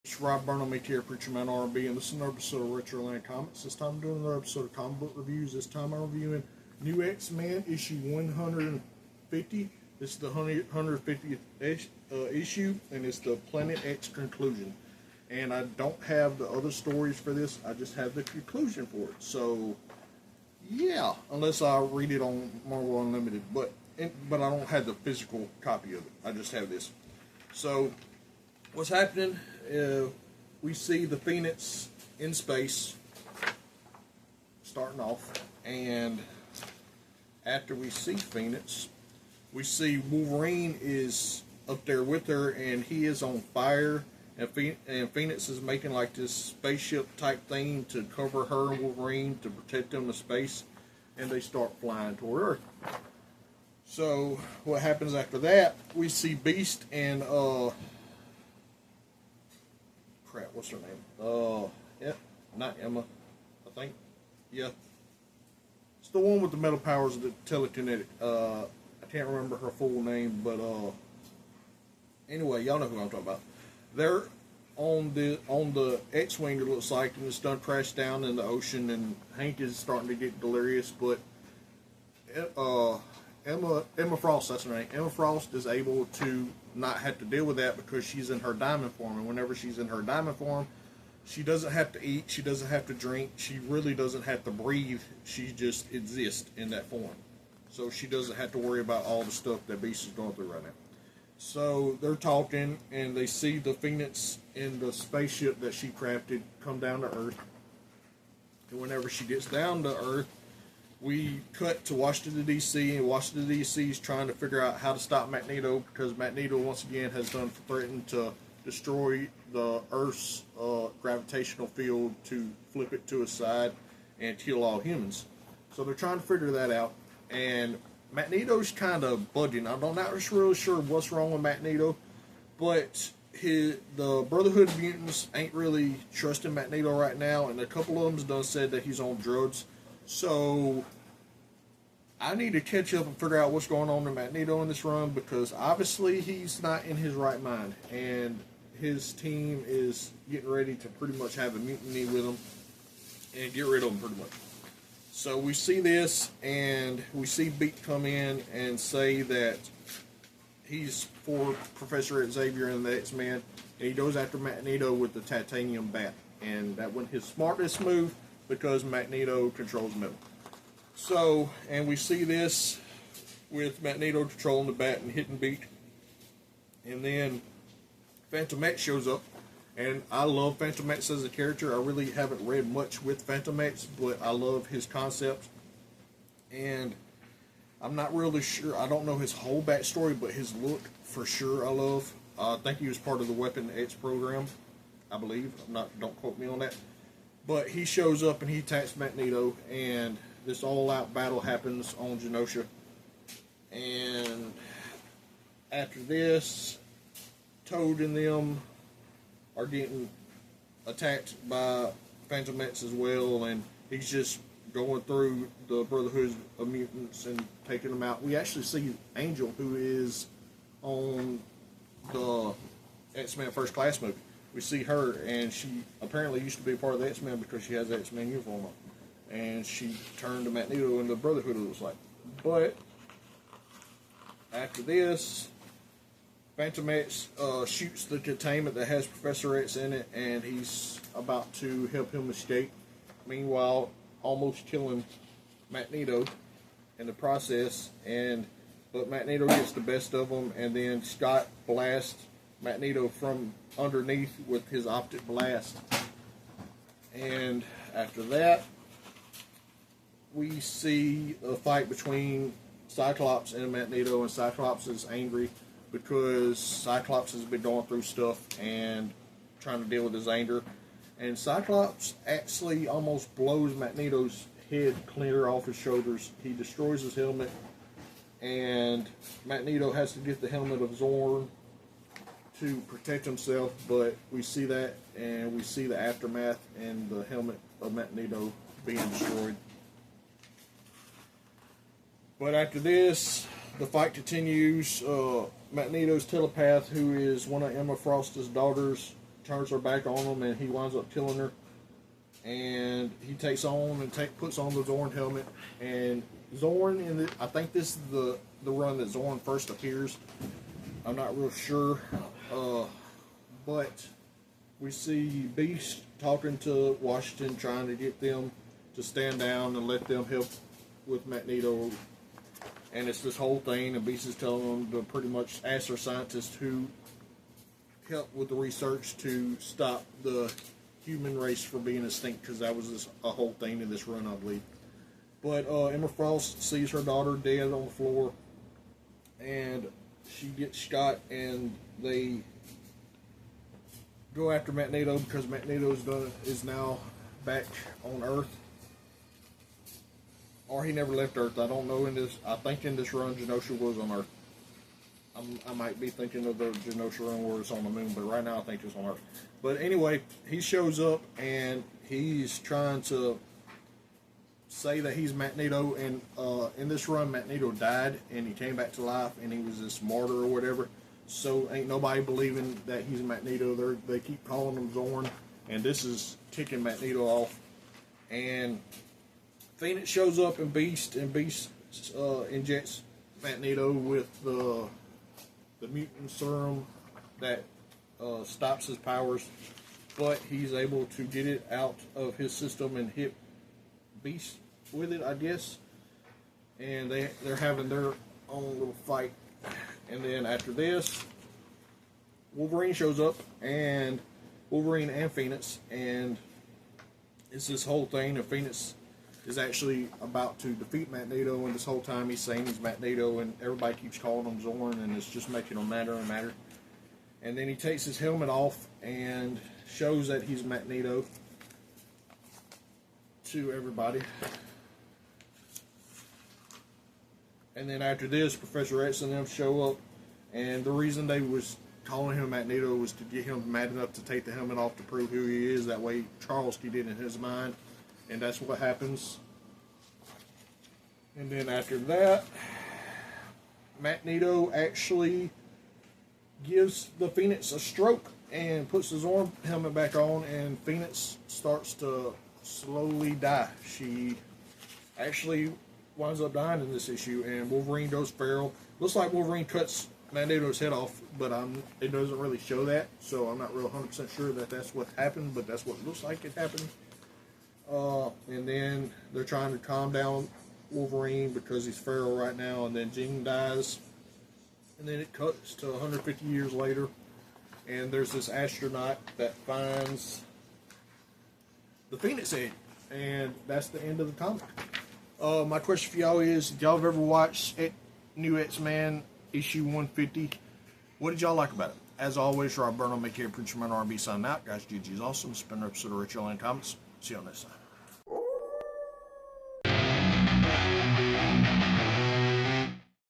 It's Rob Burnham, ATR Preacher Man RB, and this is another episode of Retroland Comics. This time I'm doing another episode of comic book reviews. This time I'm reviewing New X-Men issue 150. This is the 150th issue, and it's the Planet X conclusion. And I don't have the other stories for this, I just have the conclusion for it. So, yeah, unless I read it on Marvel Unlimited, but I don't have the physical copy of it. I just have this. So, what's happening? We see the Phoenix in space starting off, and after we see Phoenix, we see Wolverine is up there with her, and he is on fire, and Phoenix is making like this spaceship type thing to cover her and Wolverine to protect them in space, and they start flying toward Earth. So what happens after that? We see Beast and what's her name? Yeah, not Emma, I think. Yeah, it's the one with the metal powers, the telekinetic. I can't remember her full name, but anyway, y'all know who I'm talking about. They're on the X-wing, it looks like, and it's done crashed down in the ocean, and Hank is starting to get delirious, but Emma Frost, that's her name. Emma Frost is able to not have to deal with that because she's in her diamond form, and whenever she's in her diamond form, she doesn't have to eat, she doesn't have to drink, she really doesn't have to breathe, she just exists in that form. So she doesn't have to worry about all the stuff that Beast is going through right now. So they're talking, and they see the Phoenix in the spaceship that she crafted come down to Earth. And whenever she gets down to Earth, we cut to Washington, D.C., and Washington, D.C. is trying to figure out how to stop Magneto, because Magneto, once again, has threatened to destroy the Earth's gravitational field to flip it to a side and kill all humans. So they're trying to figure that out, and Magneto's kind of bugging. I'm not really sure what's wrong with Magneto, but the Brotherhood of Mutants ain't really trusting Magneto right now, and a couple of them's done said that he's on drugs. So I need to catch up and figure out what's going on to Magneto in this run, because obviously he's not in his right mind, and his team is getting ready to pretty much have a mutiny with him and get rid of him pretty much. So we see this, and we see Beat come in and say that he's for Professor Xavier and the X-Men, and he goes after Magneto with the titanium bat, and that wasn't his smartest move, because Magneto controls metal. So, and we see this with Magneto controlling the bat and hitting Beat. And then Phantom X shows up, and I love Phantom X as a character. I really haven't read much with Phantom X, but I love his concepts. And I'm not really sure, I don't know his whole backstory, but his look for sure I love. I think he was part of the Weapon X program, I believe. Don't quote me on that. But he shows up and he attacks Magneto, and this all-out battle happens on Genosha. And after this, Toad and them are getting attacked by Phantom X as well, and he's just going through the Brotherhood of Mutants and taking them out. We actually see Angel, who is on the X-Men First Class movie. We see her, and she apparently used to be a part of the X-Men because she has the X-Men uniform on. And she turned to Magneto in the Brotherhood, it looks like. But after this, Phantom X shoots the containment that has Professor X in it, and he's about to help him escape. Meanwhile, almost killing Magneto in the process, but Magneto gets the best of him, and then Scott blasts Magneto from underneath with his optic blast. And after that, we see a fight between Cyclops and Magneto, and Cyclops is angry because Cyclops has been going through stuff and trying to deal with his anger. And Cyclops actually almost blows Magneto's head clear off his shoulders. He destroys his helmet, and Magneto has to get the helmet of Zorn to protect himself, but we see that, and we see the aftermath and the helmet of Magneto being destroyed. But after this, the fight continues. Magneto's telepath, who is one of Emma Frost's daughters, turns her back on him, and he winds up killing her. And he takes on and puts on the Zorn helmet. And Zorn, I think this is the run that Zorn first appears. I'm not real sure. But we see Beast talking to Washington, trying to get them to stand down and let them help with Magneto. And it's this whole thing, and Beast is telling them to pretty much ask their scientists who help with the research to stop the human race from being extinct, because that was a whole thing in this run, I believe. But Emma Frost sees her daughter dead on the floor, and she gets shot, and they go after Magneto because Magneto is now back on Earth. Or he never left Earth. I don't know. I think in this run, Genosha was on Earth. I might be thinking of the Genosha run where it's on the moon, but right now I think it's on Earth. But anyway, he shows up and he's trying to say that he's Magneto. And in this run, Magneto died and he came back to life, and he was this martyr or whatever. So ain't nobody believing that he's Magneto. They keep calling him Zorn, and this is ticking Magneto off. And Phoenix shows up in Beast, and Beast injects Magneto with the mutant serum that stops his powers, but he's able to get it out of his system and hit Beast with it, I guess. And they're having their own little fight. And then after this, Wolverine shows up, and Wolverine and Phoenix, and it's this whole thing, and Phoenix is actually about to defeat Magneto, and this whole time he's saying he's Magneto, and everybody keeps calling him Zorn, and it's just making him madder and madder. And then he takes his helmet off and shows that he's Magneto to everybody. And then after this, Professor X and them show up, and the reason they was calling him Magneto was to get him mad enough to take the helmet off to prove who he is. That way Charles could get it in his mind. And that's what happens. And then after that, Magneto actually gives the Phoenix a stroke and puts the Zorn helmet back on, and Phoenix starts to slowly die. She actually winds up dying in this issue, and Wolverine goes feral. Looks like Wolverine cuts Magneto's head off, but it doesn't really show that, so I'm not real 100% sure that that's what happened, but that's what it looks like it happened. And then they're trying to calm down Wolverine because he's feral right now, and then Jean dies. And then it cuts to 150 years later, and there's this astronaut that finds the Phoenix Egg, and that's the end of the comic. My question for y'all is, if y'all have ever watched New X-Men issue 150, what did y'all like about it? As always, Rob Burnham, aka Preacher Man R&B, signing out. Guys, GG's awesome. It's been an episode of Rich Yell and Comics. See y'all next time.